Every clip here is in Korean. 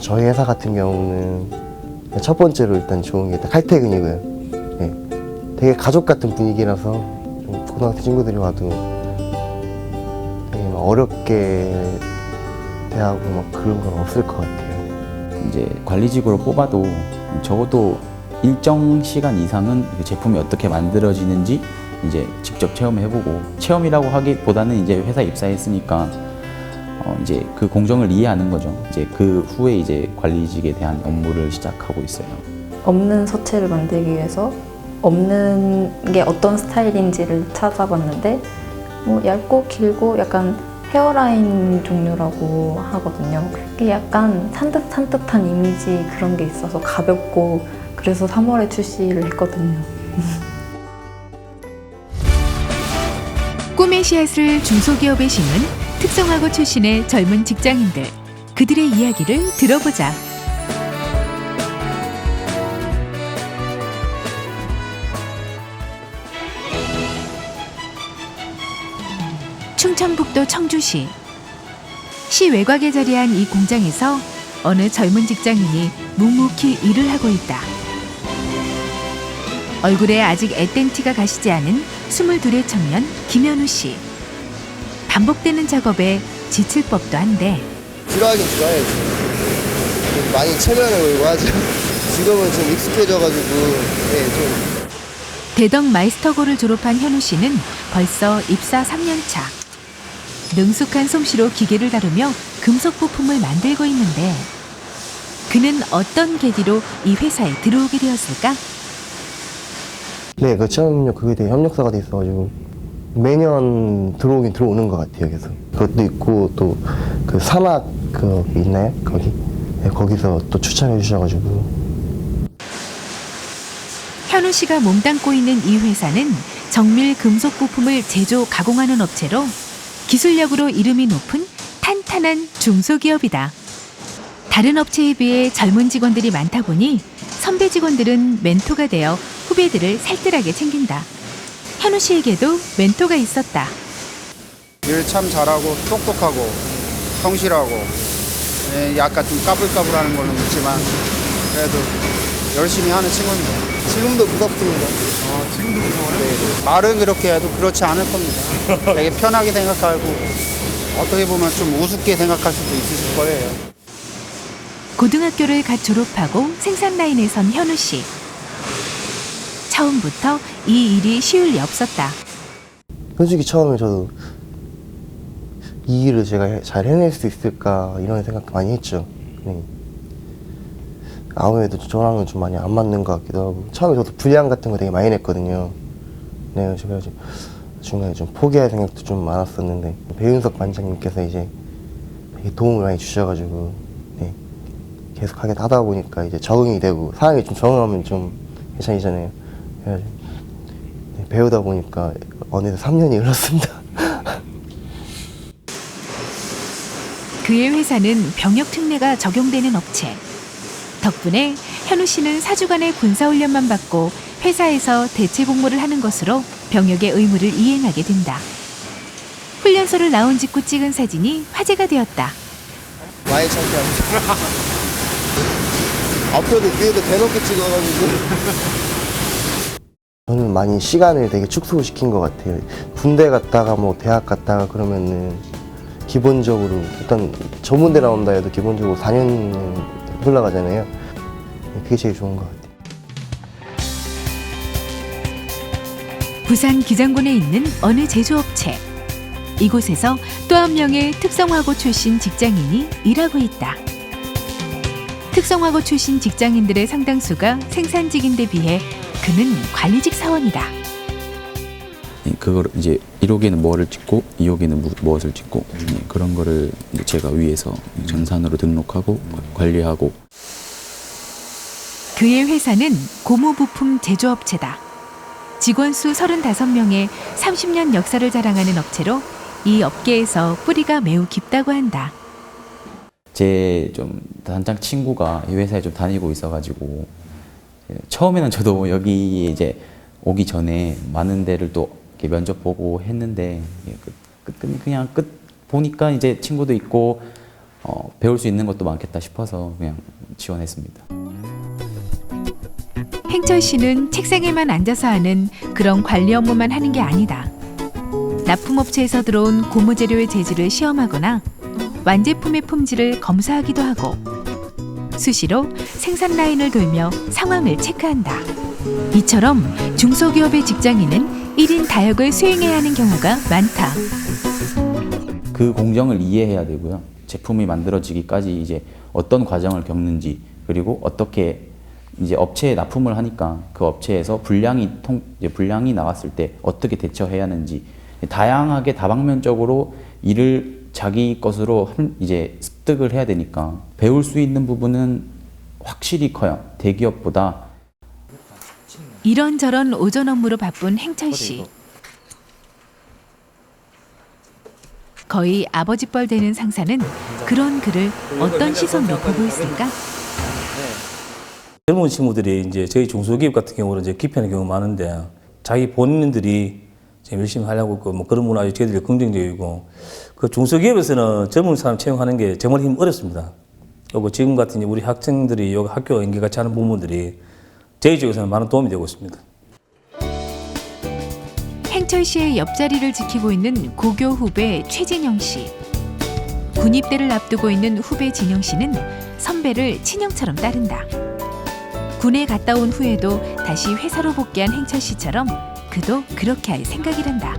저희 회사 같은 경우는 첫 번째로 일단 좋은 게 칼퇴근이고요. 네. 되게 가족 같은 분위기라서 좀 고등학생 친구들이 와도 되게 막 어렵게 대하고 막 그런 건 없을 것 같아요. 이제 관리직으로 뽑아도 적어도 일정 시간 이상은 그 제품이 어떻게 만들어지는지 이제 직접 체험해보고, 체험이라고 하기보다는 이제 회사 입사했으니까 이제 그 공정을 이해하는 거죠. 이제 그 후에 이제 관리직에 대한 업무를 시작하고 있어요. 없는 서체를 만들기 위해서 없는 게 어떤 스타일인지를 찾아봤는데 뭐 얇고 길고 약간 헤어라인 종류라고 하거든요. 그게 약간 산뜻산뜻한 이미지 그런 게 있어서 가볍고 그래서 3월에 출시를 했거든요. 꿈의 씨앗을 중소기업에 심은 특성화고 출신의 젊은 직장인들. 그들의 이야기를 들어보자. 충청북도 청주시. 시 외곽에 자리한 이 공장에서 어느 젊은 직장인이 묵묵히 일을 하고 있다. 얼굴에 아직 앳된 티가 가시지 않은 22의 청년 김현우 씨. 반복되는 작업에 지칠 법도 한데 싫어하긴 좋아해요. 좀 많이 체면을 걸고 하죠. 지금은 좀 익숙해져가지고 좀 대덕 마이스터고를 졸업한 현우 씨는 벌써 입사 3년 차. 능숙한 솜씨로 기계를 다루며 금속 부품을 만들고 있는데 그는 어떤 계기로 이 회사에 들어오게 되었을까? 네, 그 취업협력 그게 되게 협력사가 돼 있어가지고 매년 들어오긴 들어오는 것 같아요. 계속 그것도 있고 또 그 산악 그 있나요? 거기 네, 거기서 또 추천해 주셔가지고. 현우 씨가 몸담고 있는 이 회사는 정밀 금속 부품을 제조 가공하는 업체로 기술력으로 이름이 높은 탄탄한 중소기업이다. 다른 업체에 비해 젊은 직원들이 많다 보니 선배 직원들은 멘토가 되어 후배들을 살뜰하게 챙긴다. 현우 씨에게도 멘토가 있었다. 일 참 잘하고 똑똑하고 성실하고 약간 좀 까불까불하는 걸로 있지만 그래도 열심히 하는 친구입니다. 지금도 무섭습니다. 지금도 무서워요? 네. 말은 그렇게 해도 그렇지 않을 겁니다. 되게 편하게 생각하고 어떻게 보면 좀 우습게 생각할 수도 있으실 거예요. 고등학교를 갓 졸업하고 생산 라인에 선 현우 씨. 처음부터 이 일이 쉬울 리 없었다. 솔직히 처음에 저도 이 일을 제가 잘 해낼 수 있을까 이런 생각 많이 했죠. 네. 아무래도 저랑은 좀 많이 안 맞는 것 같기도 하고 처음에 저도 분량 같은 거 되게 많이 냈거든요. 네, 그래서 중간에 좀 포기할 생각도 좀 많았었는데 배윤석 반장님께서 이제 되게 도움을 많이 주셔가지고 네, 계속 하다 보니까 이제 적응이 되고 사람이 좀 적응하면 좀 괜찮이잖아요. 그래가지고 네, 배우다 보니까 어느새 3년이 흘렀습니다. 그의 회사는 병역 특례가 적용되는 업체. 덕분에 현우 씨는 4주간의 군사훈련만 받고 회사에서 대체 복무를 하는 것으로 병역의 의무를 이행하게 된다. 훈련소를 나온 직후 찍은 사진이 화제가 되었다. 많이 창피합니다. 앞에도 뒤에도 대놓고 찍어가지고 저는 많이 시간을 되게 축소시킨 것 같아요. 군대 갔다가 뭐 대학 갔다가 그러면은 기본적으로 일단 전문대 나온다 해도 기본적으로 4년 흘러가잖아요. 그게 제일 좋은 것 같아요. 부산 기장군에 있는 어느 제조업체. 이곳에서 또 한 명의 특성화고 출신 직장인이 일하고 있다. 특성화고 출신 직장인들의 상당수가 생산직인데 비해 그는 관리직 사원이다. 그걸 이제 1호기에는 뭐를 찍고 2호기에는 무엇을 찍고 그런 거를 이제 제가 위에서 전산으로 등록하고 관리하고. 그의 회사는 고무부품 제조업체다. 직원 수 35명의 30년 역사를 자랑하는 업체로 이 업계에서 뿌리가 매우 깊다고 한다. 제 좀 단장 친구가 이 회사에 좀 다니고 있어가지고 처음에는 저도 여기 이제 오기 전에 많은 데를 또 이렇게 면접 보고 했는데 그냥 끝 보니까 이제 친구도 있고 배울 수 있는 것도 많겠다 싶어서 그냥 지원했습니다. 행철 씨는 책상에만 앉아서 하는 그런 관리 업무만 하는 게 아니다. 납품업체에서 들어온 고무재료의 재질을 시험하거나 완제품의 품질을 검사하기도 하고 수시로 생산 라인을 돌며 상황을 체크한다. 이처럼 중소기업의 직장인은 1인 다역을 수행해야 하는 경우가 많다. 그 공정을 이해해야 되고요. 제품이 만들어지기까지 이제 어떤 과정을 겪는지, 그리고 어떻게 이제 업체에 납품을 하니까 그 업체에서 불량이 나왔을 때 어떻게 대처해야 하는지, 다양하게 다방면적으로 일을 자기 것으로 이제 습득을 해야 되니까 배울 수 있는 부분은 확실히 커요. 대기업보다. 이런저런 오전 업무로 바쁜 행철 씨. 거의 아버지뻘 되는 상사는 그런 그를 어떤 시선으로 보고 있을까? 젊은 친구들이 이제 저희 중소기업 같은 경우는 이제 기피하는 경우가 많은데 자기 본인들이 지금 열심히 하려고 뭐 그런 문화에 저희들이 긍정적이고 그 중소기업에서는 젊은 사람 채용하는 게 정말 어렵습니다. 그리고 지금 같은 우리 학생들이 여기 학교 연계 같이 하는 부분들이 저희 쪽에서는 많은 도움이 되고 있습니다. 행철 씨의 옆자리를 지키고 있는 고교 후배 최진영 씨. 군입대를 앞두고 있는 후배 진영 씨는 선배를 친형처럼 따른다. 군에 갔다 온 후에도 다시 회사로 복귀한 행철 씨처럼 그도 그렇게 할 생각이란다.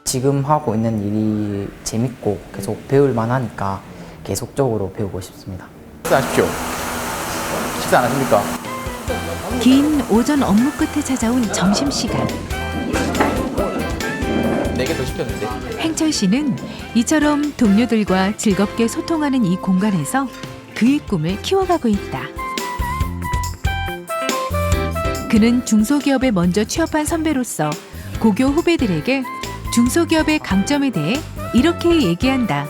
지금 하고 있는 일이 재밌고 계속 배울 만하니까 계속적으로 배우고 싶습니다. 식사하십시오. 식사 안 하십니까? 긴 오전 업무 끝에 찾아온 점심시간. 4개 더 시켰는데. 행철 씨는 이처럼 동료들과 즐겁게 소통하는 이 공간에서 그의 꿈을 키워가고 있다. 그는 중소기업에 먼저 취업한 선배로서 고교 후배들에게 중소기업의 강점에 대해 이렇게 얘기한다.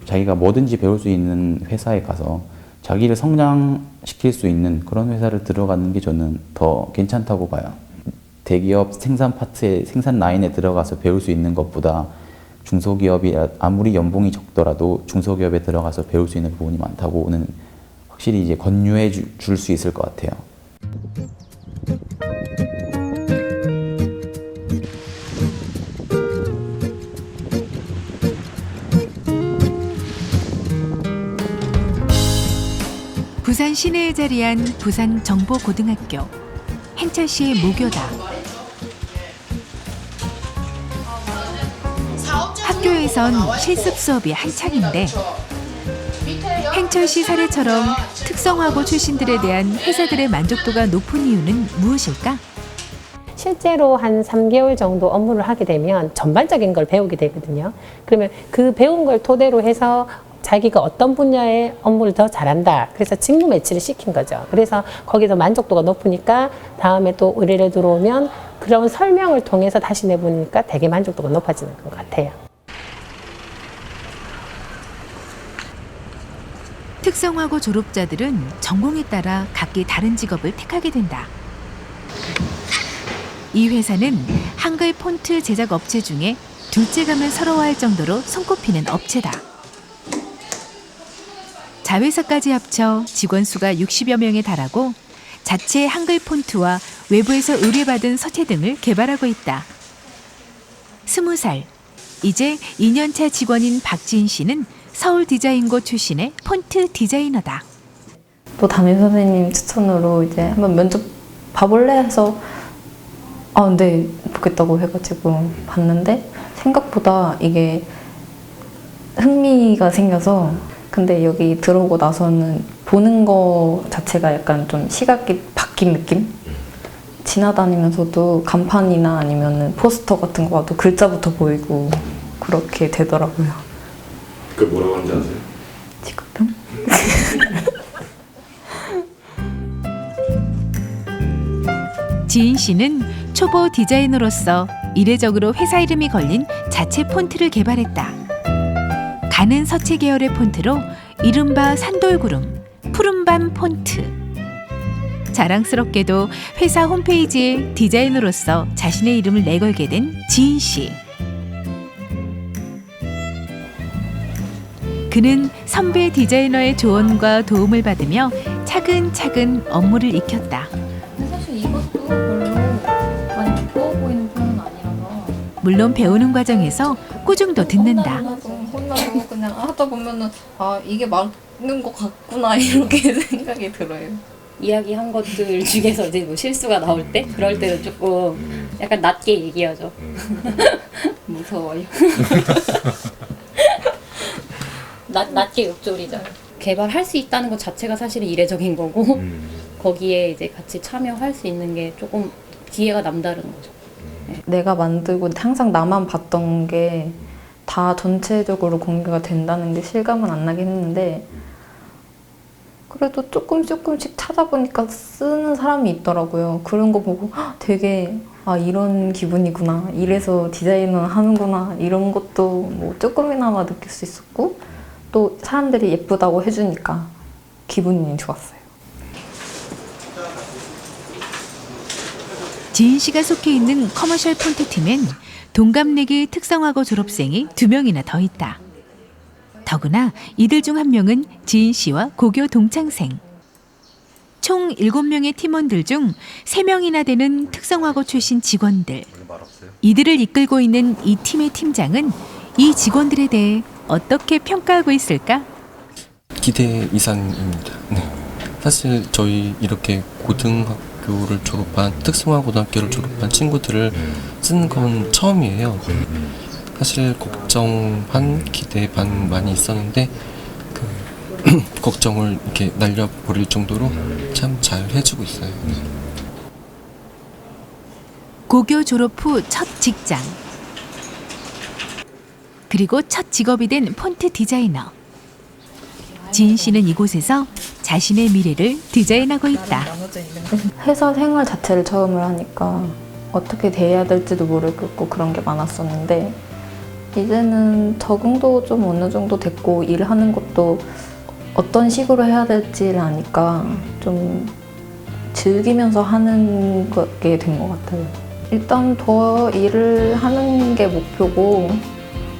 자기가 뭐든지 배울 수 있는 회사에 가서 자기를 성장시킬 수 있는 그런 회사를 들어가는 게 저는 더 괜찮다고 봐요. 대기업 생산 파트에 생산 라인에 들어가서 배울 수 있는 것보다 중소기업이 아무리 연봉이 적더라도 중소기업에 들어가서 배울 수 있는 부분이 많다고는 확실히 이제 권유해 줄 수 있을 것 같아요. 부산 시내에 자리한 부산정보고등학교. 행철 씨의 모교다. 학교에선 실습 수업이 한창인데 행철 씨 사례처럼 특성화고 출신들에 대한 회사들의 만족도가 높은 이유는 무엇일까? 실제로 한 3개월 정도 업무를 하게 되면 전반적인 걸 배우게 되거든요. 그러면 그 배운 걸 토대로 해서 자기가 어떤 분야의 업무를 더 잘한다. 그래서 직무 매치를 시킨 거죠. 그래서 거기서 만족도가 높으니까 다음에 또 의뢰를 들어오면 그런 설명을 통해서 다시 내보니까 되게 만족도가 높아지는 것 같아요. 특성화고 졸업자들은 전공에 따라 각기 다른 직업을 택하게 된다. 이 회사는 한글 폰트 제작 업체 중에 둘째감을 서러워할 정도로 손꼽히는 업체다. 자회사까지 합쳐 직원 수가 60여 명에 달하고 자체 한글 폰트와 외부에서 의뢰받은 서체 등을 개발하고 있다. 20살, 이제 2년차 직원인 박지인 씨는 서울 디자인고 출신의 폰트 디자이너다. 또 담임 선생님 추천으로 이제 한번 면접 봐볼래 해서 네, 보겠다고 해가지고 봤는데 생각보다 이게 흥미가 생겨서 근데 여기 들어오고 나서는 보는 거 자체가 약간 좀 시각이 바뀐 느낌? 지나다니면서도 간판이나 아니면 포스터 같은 거 봐도 글자부터 보이고 그렇게 되더라고요. 그게 뭐라고 하는지 아세요? 직업병? 지인 씨는 초보 디자이너로서 이례적으로 회사 이름이 걸린 자체 폰트를 개발했다. 가는 서체 계열의 폰트로 이른바 산돌구름, 푸른밤 폰트. 자랑스럽게도 회사 홈페이지에 디자이너로서 자신의 이름을 내걸게 된 지인 씨. 그는 선배 디자이너의 조언과 도움을 받으며 차근차근 업무를 익혔다. 사실 이것도 별로 많이 무거워 보이는 편은 아니라서 물론 배우는 과정에서 꾸중도 듣는다. 혼나고 그냥 하다 보면은 아 이게 맞는 것 같구나 이렇게 생각이 들어요. 이야기한 것들 중에서 이제 뭐 실수가 나올 때 그럴 때는 조금 약간 낮게 얘기하죠. 무서워요. 낮게 욕조리죠. 개발할 수 있다는 것 자체가 사실은 이례적인 거고 거기에 이제 같이 참여할 수 있는 게 조금 기회가 남다른 거죠. 내가 만들고 항상 나만 봤던 게 다 전체적으로 공개가 된다는 게 실감은 안 나긴 했는데 그래도 조금씩 찾아보니까 쓰는 사람이 있더라고요. 그런 거 보고 되게 아 이런 기분이구나, 이래서 디자인은 하는구나 이런 것도 뭐 조금이나마 느낄 수 있었고 또 사람들이 예쁘다고 해주니까 기분이 좋았어요. 지인 씨가 속해 있는 커머셜 폰트 팀엔 동갑내기 특성화고 졸업생이 2명이나 더 있다. 더구나 이들 중 1명은 지인 씨와 고교 동창생. 총 7명의 팀원들 중 3명이나 되는 특성화고 출신 직원들. 이들을 이끌고 있는 이 팀의 팀장은 이 직원들에 대해 어떻게 평가하고 있을까? 기대 이상입니다. 네. 사실 저희 이렇게 고등학교를 졸업한 특성화고등학교를 졸업한 친구들을 쓰는 건 처음이에요. 사실 걱정 반 기대 반 많이 있었는데 그 걱정을 이렇게 날려버릴 정도로 참 잘 해주고 있어요. 고교 졸업 후 첫 직장. 그리고 첫 직업이 된 폰트 디자이너. 지인 씨는 이곳에서 자신의 미래를 디자인하고 있다. 회사 생활 자체를 처음을 하니까 어떻게 대해야 될지도 모르겠고 그런 게 많았었는데 이제는 적응도 좀 어느 정도 됐고 일하는 것도 어떤 식으로 해야 될지를 아니까 좀 즐기면서 하는 게 된 것 같아요. 일단 더 일을 하는 게 목표고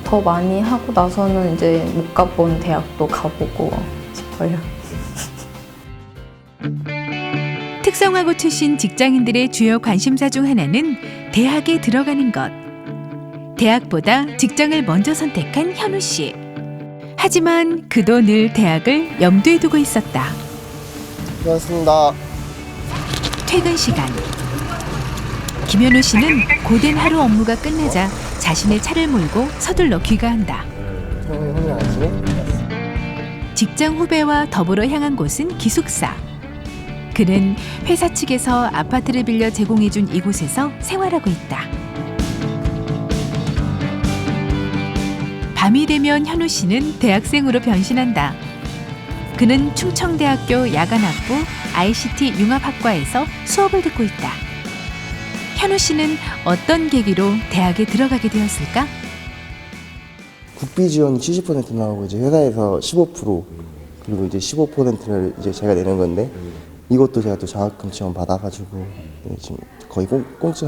더 많이 하고 나서는 이제 못 가본 대학도 가보고 싶어요. 특성화고 출신 직장인들의 주요 관심사 중 하나는 대학에 들어가는 것. 대학보다 직장을 먼저 선택한 현우 씨. 하지만 그도 늘 대학을 염두에 두고 있었다. 고맙습니다. 퇴근 시간. 김현우 씨는 고된 하루 업무가 끝나자 자신의 차를 몰고 서둘러 귀가한다. 형이 안 지내? 직장 후배와 더불어 향한 곳은 기숙사. 그는 회사 측에서 아파트를 빌려 제공해준 이곳에서 생활하고 있다. 밤이 되면 현우 씨는 대학생으로 변신한다. 그는 충청대학교 야간학부 ICT 융합학과에서 수업을 듣고 있다. 현우 씨는 어떤 계기로 대학에 들어가게 되었을까? 국비 지원이 70% 나오고 이제 회사에서 15% 그리고 이제 15%를 이제 제가 내는 건데 이것도 제가 또 장학금 지원 받아가지고 지금 거의 공짜.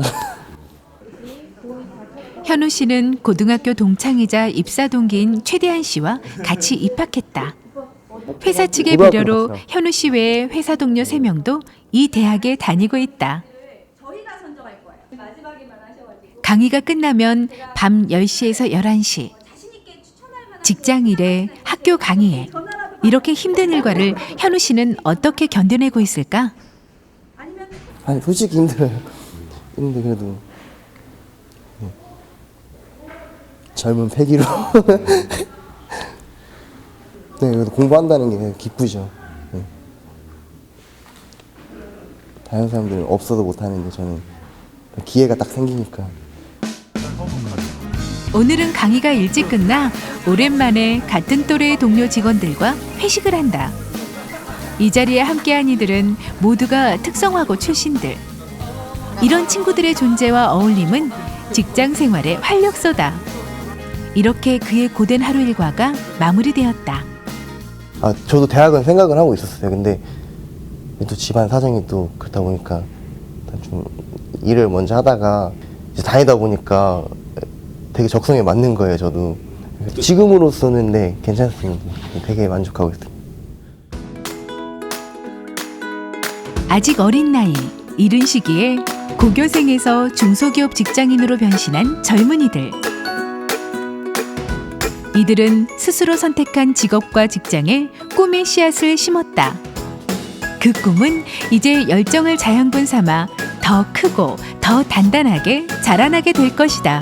현우 씨는 고등학교 동창이자 입사 동기인 최대한 씨와 같이 입학했다. 회사 측의 배려로 현우 씨 외에 회사 동료 3명도 이 대학에 다니고 있다. 강의가 끝나면 밤 10시에서 11시. 직장 일에 학교 강의에 이렇게 힘든 일과를 현우 씨는 어떻게 견뎌내고 있을까? 아니 솔직히 힘들어요. 근데 그래도 젊은 패기로 네, 그래도 공부한다는 게 기쁘죠. 네. 다른 사람들은 없어도 못하는데 저는 기회가 딱 생기니까. 오늘은 강의가 일찍 끝나 오랜만에 같은 또래의 동료 직원들과 회식을 한다. 이 자리에 함께한 이들은 모두가 특성화고 출신들. 이런 친구들의 존재와 어울림은 직장 생활의 활력소다. 이렇게 그의 고된 하루 일과가 마무리되었다. 아, 저도 대학은 생각을 하고 있었어요. 근데 또 집안 사정이 또 그렇다 보니까 좀 일을 먼저 하다가 이제 다니다 보니까 되게 적성에 맞는 거예요, 저도. 지금으로서는 네, 괜찮습니다. 되게 만족하고 있습니다. 아직 어린 나이, 이른 시기에 고교생에서 중소기업 직장인으로 변신한 젊은이들. 이들은 스스로 선택한 직업과 직장에 꿈의 씨앗을 심었다. 그 꿈은 이제 열정을 자양분 삼아 더 크고 더 단단하게 자라나게 될 것이다.